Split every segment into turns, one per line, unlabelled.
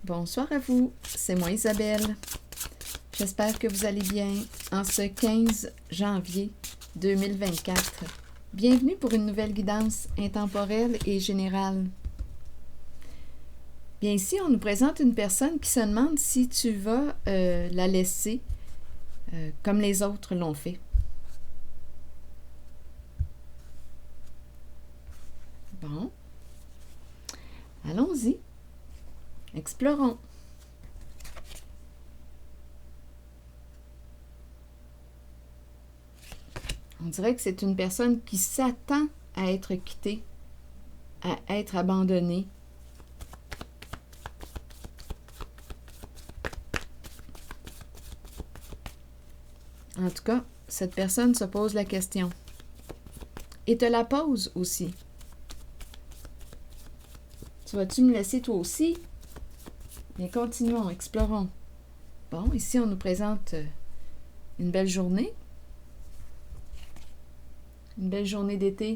Bonsoir à vous, c'est moi Isabelle. J'espère que vous allez bien en ce 15 janvier 2024. Bienvenue pour une nouvelle guidance intemporelle et générale. Bien ici, on nous présente une personne qui se demande si tu vas la laisser comme les autres l'ont fait. Bon, allons-y, explorons. On dirait que c'est une personne qui s'attend à être quittée, à être abandonnée. En tout cas, cette personne se pose la question. Et te la pose aussi. Tu vas-tu me laisser toi aussi? Bien, continuons, explorons. Bon, ici, on nous présente une belle journée. Une belle journée d'été.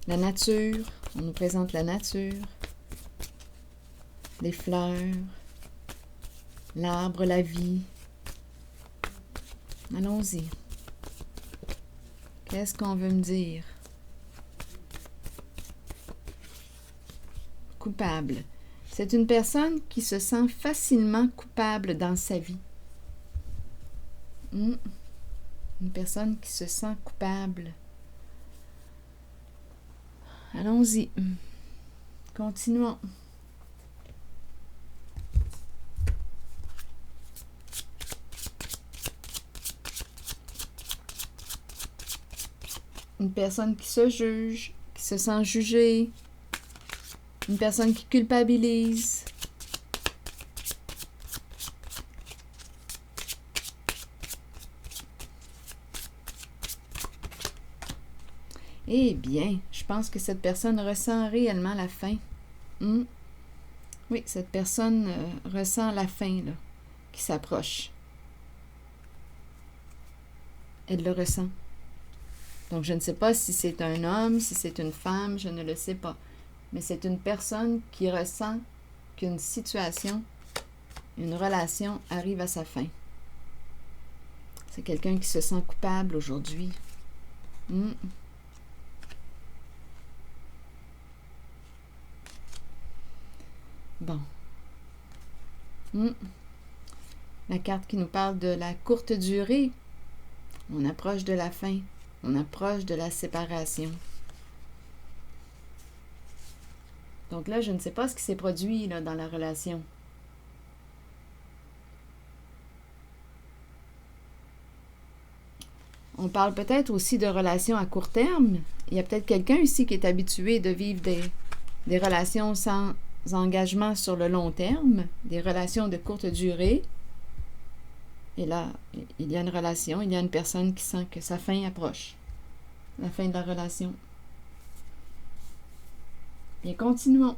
La nature, on nous présente la nature. Les fleurs. L'arbre, la vie. Allons-y. Qu'est-ce qu'on veut me dire? Coupable. C'est une personne qui se sent facilement coupable dans sa vie. Une personne qui se sent coupable. Allons-y. Continuons. Une personne qui se juge, qui se sent jugée. Une personne qui culpabilise. Eh bien, je pense que cette personne ressent réellement la faim. Oui, cette personne ressent la faim là, qui s'approche. Elle le ressent. Donc, je ne sais pas si c'est un homme, si c'est une femme, je ne le sais pas. Mais c'est une personne qui ressent qu'une situation, une relation arrive à sa fin. C'est quelqu'un qui se sent coupable aujourd'hui. Bon. La carte qui nous parle de la courte durée. On approche de la fin. On approche de la séparation. Donc là, je ne sais pas ce qui s'est produit là, dans la relation. On parle peut-être aussi de relations à court terme. Il y a peut-être quelqu'un ici qui est habitué de vivre des relations sans engagement sur le long terme, des relations de courte durée. Et là, il y a une relation, il y a une personne qui sent que sa fin approche. La fin de la relation. Bien, continuons.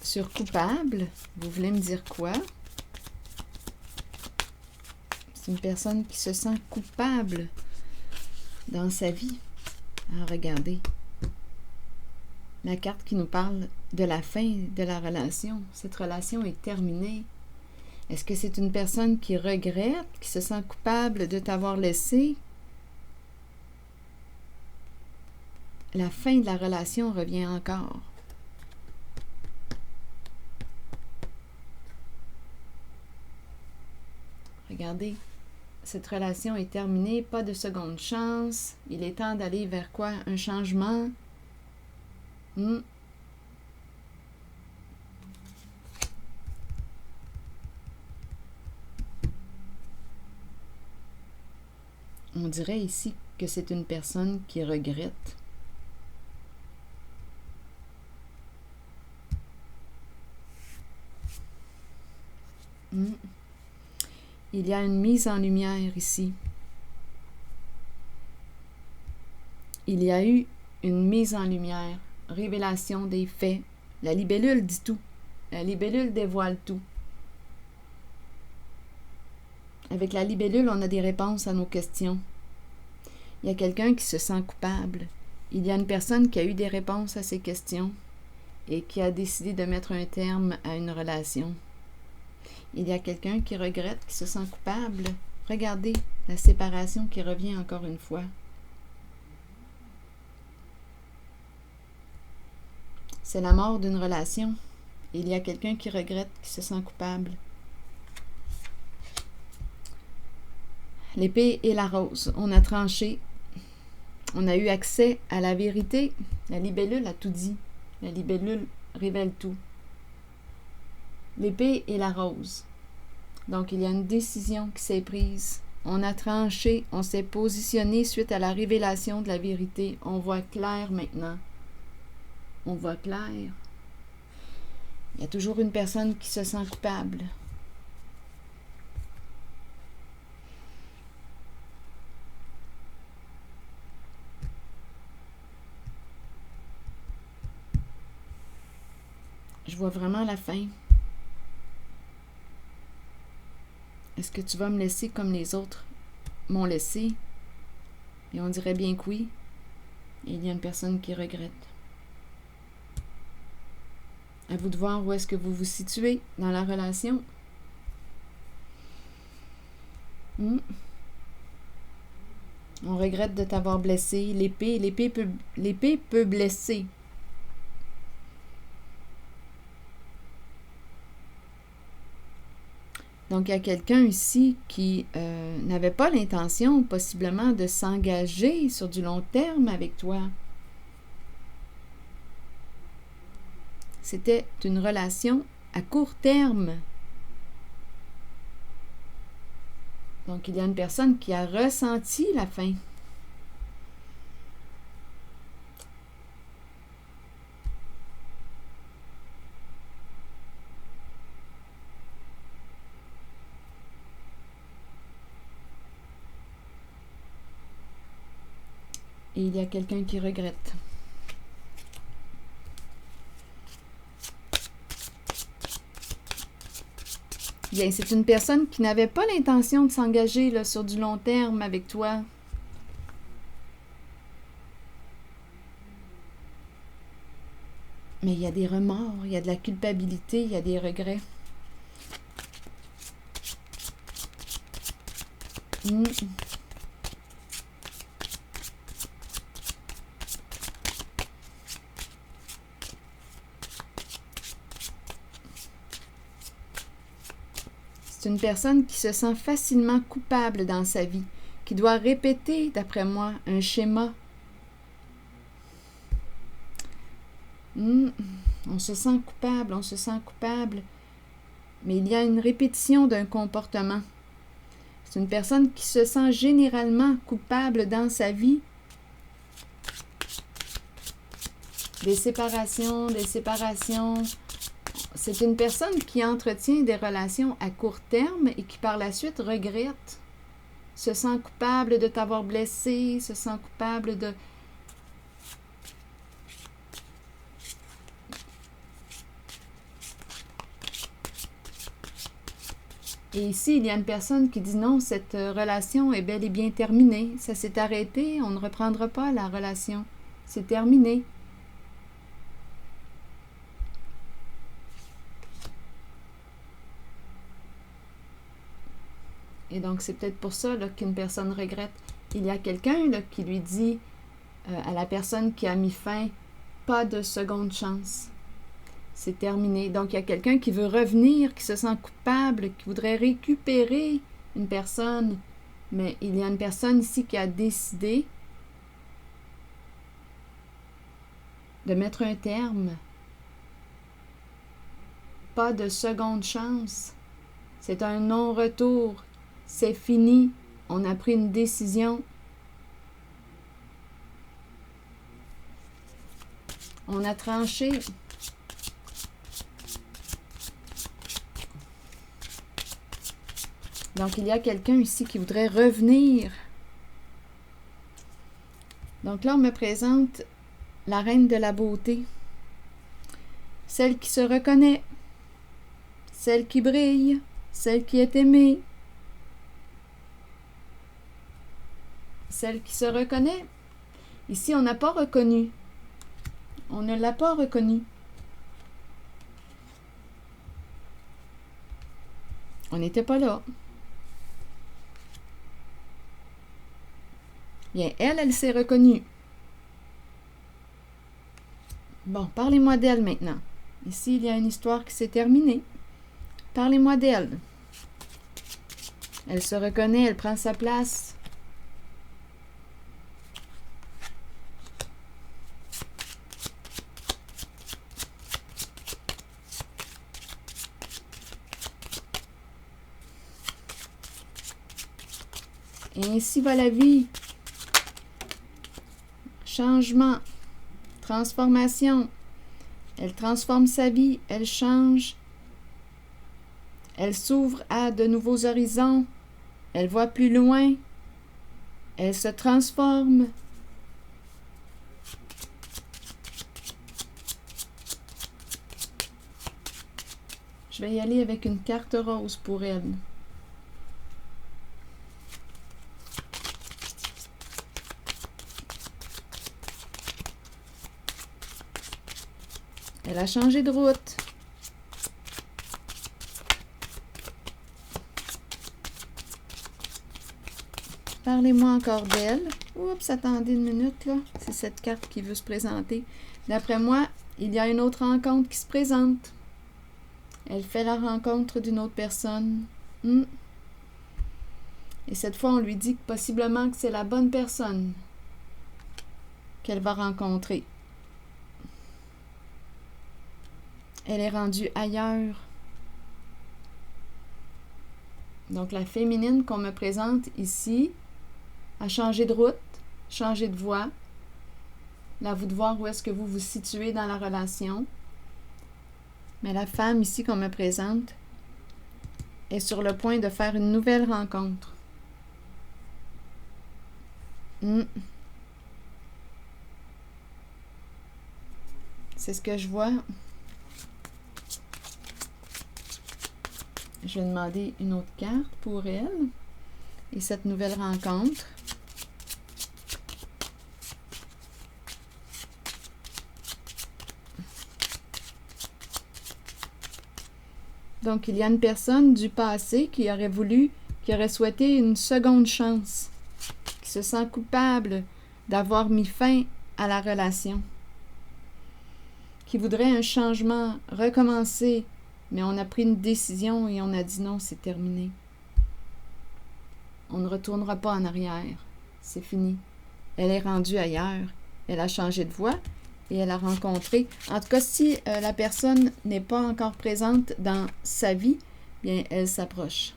Sur coupable, vous voulez me dire quoi? C'est une personne qui se sent coupable dans sa vie. Alors, regardez. La carte qui nous parle de la fin de la relation. Cette relation est terminée. Est-ce que c'est une personne qui regrette, qui se sent coupable de t'avoir laissé? La fin de la relation revient encore. Regardez, cette relation est terminée, pas de seconde chance. Il est temps d'aller vers quoi? Un changement? On dirait ici que c'est une personne qui regrette. Il y a une mise en lumière ici. Il y a eu une mise en lumière, révélation des faits. La libellule dit tout. La libellule dévoile tout. Avec la libellule, on a des réponses à nos questions. Il y a quelqu'un qui se sent coupable. Il y a une personne qui a eu des réponses à ses questions et qui a décidé de mettre un terme à une relation. Il y a quelqu'un qui regrette, qui se sent coupable. Regardez la séparation qui revient encore une fois. C'est la mort d'une relation. Il y a quelqu'un qui regrette, qui se sent coupable. L'épée et la rose. On a tranché. On a eu accès à la vérité. La libellule a tout dit. La libellule révèle tout. L'épée et la rose. Donc, il y a une décision qui s'est prise. On a tranché, on s'est positionné suite à la révélation de la vérité. On voit clair maintenant. On voit clair. Il y a toujours une personne qui se sent coupable. Je vois vraiment la fin. Est-ce que tu vas me laisser comme les autres m'ont laissé? Et on dirait bien que oui. Et il y a une personne qui regrette. À vous de voir où est-ce que vous vous situez dans la relation. On regrette de t'avoir blessé. L'épée peut blesser. Donc, il y a quelqu'un ici qui n'avait pas l'intention, possiblement, de s'engager sur du long terme avec toi. C'était une relation à court terme. Donc, il y a une personne qui a ressenti la fin. Et il y a quelqu'un qui regrette. Bien, c'est une personne qui n'avait pas l'intention de s'engager là, sur du long terme avec toi. Mais il y a des remords, il y a de la culpabilité, il y a des regrets. C'est une personne qui se sent facilement coupable dans sa vie, qui doit répéter, d'après moi, un schéma. On se sent coupable, mais il y a une répétition d'un comportement. C'est une personne qui se sent généralement coupable dans sa vie. Des séparations. C'est une personne qui entretient des relations à court terme et qui par la suite regrette, se sent coupable de t'avoir blessé, se sent coupable de... Et ici, il y a une personne qui dit non, cette relation est bel et bien terminée. Ça s'est arrêté, on ne reprendra pas la relation. C'est terminé. Et donc, c'est peut-être pour ça là, qu'une personne regrette. Il y a quelqu'un là, qui lui dit à la personne qui a mis fin, pas de seconde chance. C'est terminé. Donc, il y a quelqu'un qui veut revenir, qui se sent coupable, qui voudrait récupérer une personne. Mais il y a une personne ici qui a décidé de mettre un terme. Pas de seconde chance. C'est un non-retour. C'est fini. On a pris une décision. On a tranché. Donc, il y a quelqu'un ici qui voudrait revenir. Donc là, on me présente la reine de la beauté. Celle qui se reconnaît. Celle qui brille. Celle qui est aimée. celle qui se reconnaît. Ici, on n'a pas reconnu. On ne l'a pas reconnu. On n'était pas là. Bien, elle s'est reconnue. Bon, parlez-moi d'elle maintenant. Ici, il y a une histoire qui s'est terminée. Parlez-moi d'elle. Elle se reconnaît, elle prend sa place. Et ainsi va la vie. Changement, transformation. Elle transforme sa vie, elle change. Elle s'ouvre à de nouveaux horizons. Elle voit plus loin. Elle se transforme. Je vais y aller avec une carte rose pour elle. Elle a changé de route. Parlez-moi encore d'elle. Oups, attendez une minute, là. C'est cette carte qui veut se présenter. D'après moi, il y a une autre rencontre qui se présente. Elle fait la rencontre d'une autre personne. Et cette fois, on lui dit que possiblement que c'est la bonne personne qu'elle va rencontrer. Elle est rendue ailleurs. Donc, la féminine qu'on me présente ici a changé de route, changé de voie. Là, à vous de voir où est-ce que vous vous situez dans la relation. Mais la femme ici qu'on me présente est sur le point de faire une nouvelle rencontre. C'est ce que je vois. Je vais demander une autre carte pour elle et cette nouvelle rencontre. Donc, il y a une personne du passé qui aurait souhaité une seconde chance, qui se sent coupable d'avoir mis fin à la relation, qui voudrait un changement, recommencer, mais on a pris une décision et on a dit non, c'est terminé. On ne retournera pas en arrière. C'est fini. Elle est rendue ailleurs. Elle a changé de voie et elle a rencontré. En tout cas, si la personne n'est pas encore présente dans sa vie, bien, elle s'approche.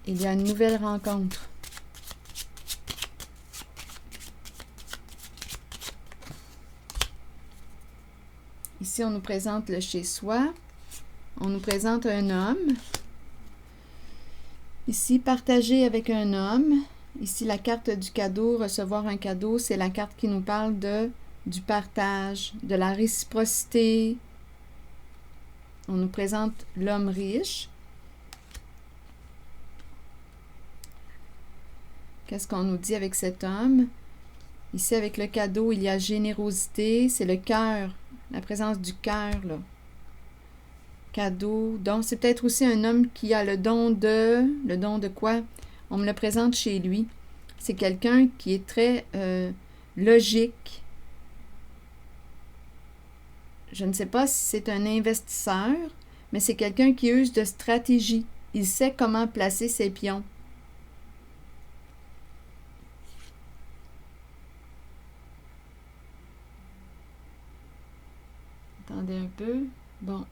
Il y a une nouvelle rencontre. Ici, on nous présente le chez-soi. On nous présente un homme. Ici, partager avec un homme. Ici, la carte du cadeau, recevoir un cadeau, c'est la carte qui nous parle du partage, de la réciprocité. On nous présente l'homme riche. Qu'est-ce qu'on nous dit avec cet homme? Ici, avec le cadeau, il y a générosité, c'est le cœur, la présence du cœur, là. Cadeau, donc c'est peut-être aussi un homme qui a le don de quoi? On me le présente chez lui. C'est quelqu'un qui est très logique. Je ne sais pas si c'est un investisseur, mais c'est quelqu'un qui use de stratégie. Il sait comment placer ses pions. Attendez un peu. Bon.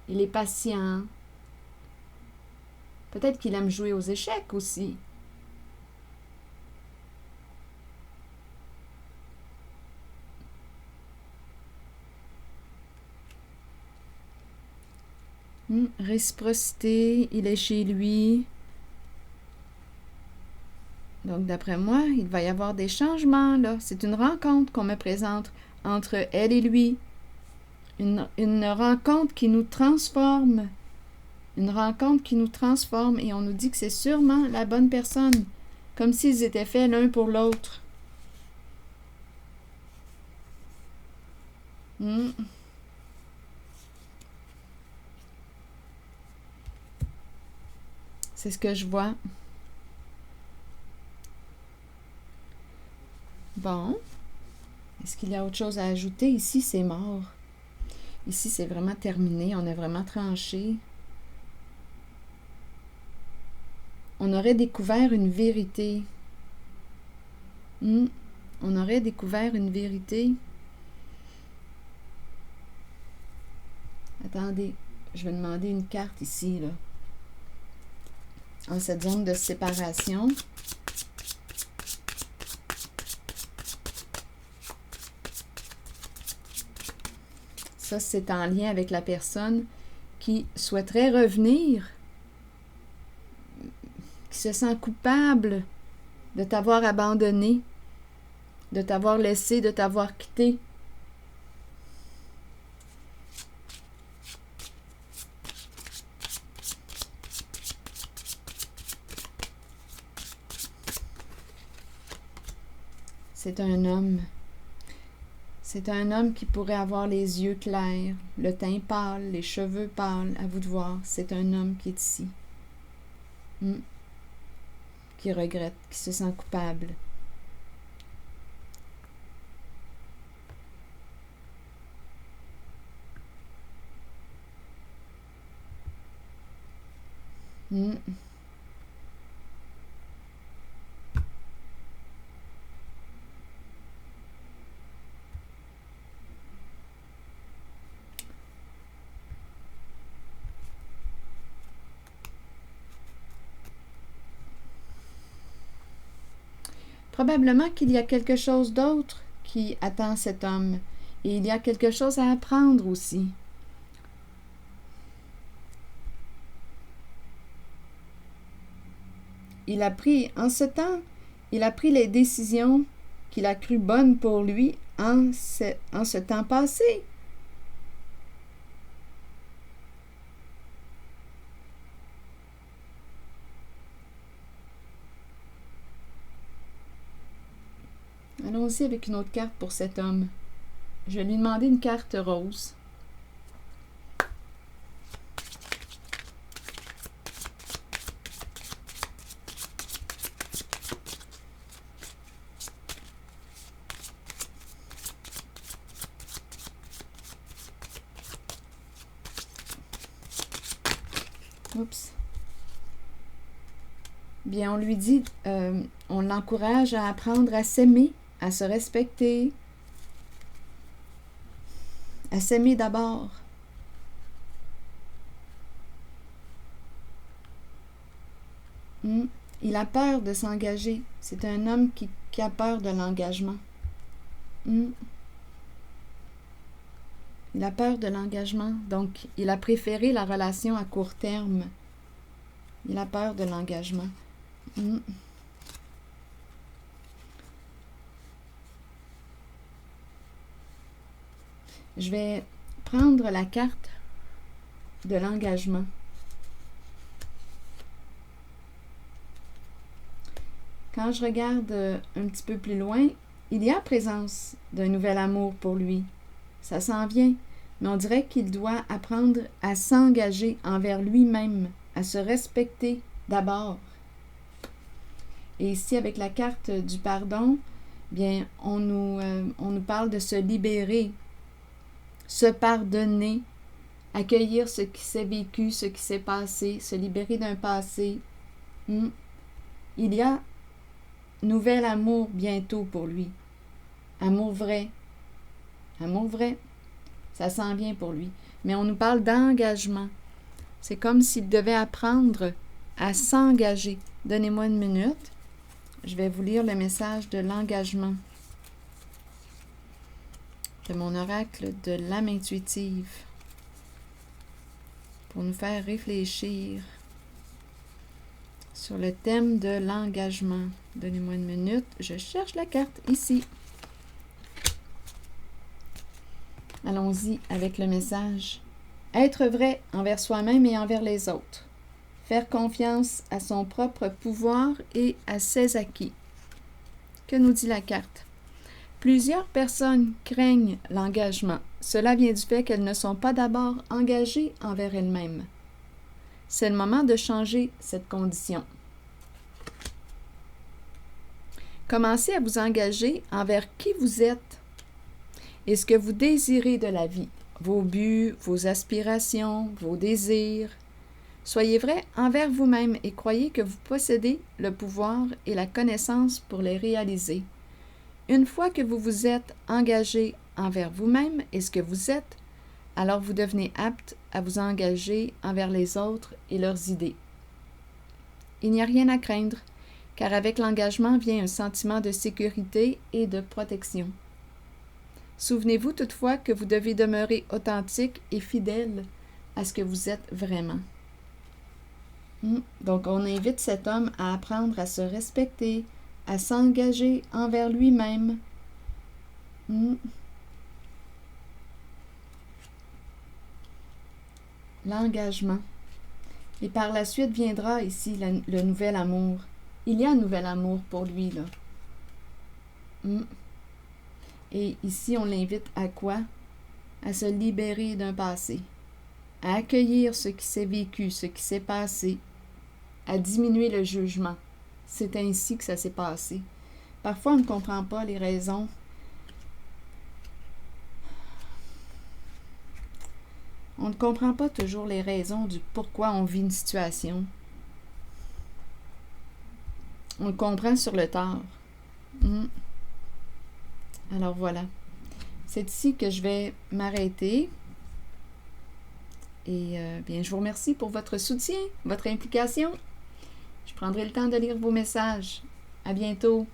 Il est patient. Peut-être qu'il aime jouer aux échecs aussi. Réciprocité, il est chez lui. Donc, d'après moi, il va y avoir des changements, là. C'est une rencontre qu'on me présente entre elle et lui. Une rencontre qui nous transforme. Une rencontre qui nous transforme et on nous dit que c'est sûrement la bonne personne, comme s'ils étaient faits l'un pour l'autre. C'est ce que je vois. Bon. Est-ce qu'il y a autre chose à ajouter? Ici, c'est mort. Ici, c'est vraiment terminé. On a vraiment tranché. On aurait découvert une vérité. On aurait découvert une vérité. Attendez, je vais demander une carte ici, là. En cette zone de séparation. Ça, c'est en lien avec la personne qui souhaiterait revenir, qui se sent coupable de t'avoir abandonné, de t'avoir laissé, de t'avoir quitté. C'est un homme. C'est un homme qui pourrait avoir les yeux clairs, le teint pâle, les cheveux pâles, à vous de voir. C'est un homme qui est ici. Qui regrette, qui se sent coupable. Probablement qu'il y a quelque chose d'autre qui attend cet homme. Et il y a quelque chose à apprendre aussi. Il a pris, en ce temps, il a pris les décisions qu'il a crues bonnes pour lui en ce temps passé. Allons-y avec une autre carte pour cet homme. Je vais lui demander une carte rose. Oups. Bien, on lui dit, on l'encourage à apprendre à s'aimer, à se respecter, à s'aimer d'abord. Il a peur de s'engager. C'est un homme qui a peur de l'engagement. Il a peur de l'engagement, donc il a préféré la relation à court terme. Il a peur de l'engagement. Je vais prendre la carte de l'engagement. Quand je regarde un petit peu plus loin, il y a présence d'un nouvel amour pour lui. Ça s'en vient, mais on dirait qu'il doit apprendre à s'engager envers lui-même, à se respecter d'abord. Et ici, avec la carte du pardon, bien, on nous parle de se libérer, se pardonner, accueillir ce qui s'est vécu, ce qui s'est passé, se libérer d'un passé. Il y a nouvel amour bientôt pour lui. Amour vrai. Amour vrai. Ça s'en vient pour lui. Mais on nous parle d'engagement. C'est comme s'il devait apprendre à s'engager. Donnez-moi une minute. Je vais vous lire le message de l'engagement de mon oracle de l'âme intuitive pour nous faire réfléchir sur le thème de l'engagement. Donnez-moi une minute. Je cherche la carte ici. Allons-y avec le message. Être vrai envers soi-même et envers les autres. Faire confiance à son propre pouvoir et à ses acquis. Que nous dit la carte? Plusieurs personnes craignent l'engagement. Cela vient du fait qu'elles ne sont pas d'abord engagées envers elles-mêmes. C'est le moment de changer cette condition. Commencez à vous engager envers qui vous êtes et ce que vous désirez de la vie, vos buts, vos aspirations, vos désirs. Soyez vrai envers vous-même et croyez que vous possédez le pouvoir et la connaissance pour les réaliser. Une fois que vous vous êtes engagé envers vous-même et ce que vous êtes, alors vous devenez apte à vous engager envers les autres et leurs idées. Il n'y a rien à craindre, car avec l'engagement vient un sentiment de sécurité et de protection. Souvenez-vous toutefois que vous devez demeurer authentique et fidèle à ce que vous êtes vraiment. Donc, on invite cet homme à apprendre à se respecter, à s'engager envers lui-même. L'engagement. Et par la suite viendra ici le nouvel amour. Il y a un nouvel amour pour lui, là. Et ici, on l'invite à quoi? À se libérer d'un passé, à accueillir ce qui s'est vécu, ce qui s'est passé, à diminuer le jugement. C'est ainsi que ça s'est passé. Parfois, on ne comprend pas les raisons. On ne comprend pas toujours les raisons du pourquoi on vit une situation. On le comprend sur le tard. Alors voilà. C'est ici que je vais m'arrêter. Et bien, je vous remercie pour votre soutien, votre implication. Je prendrai le temps de lire vos messages. À bientôt.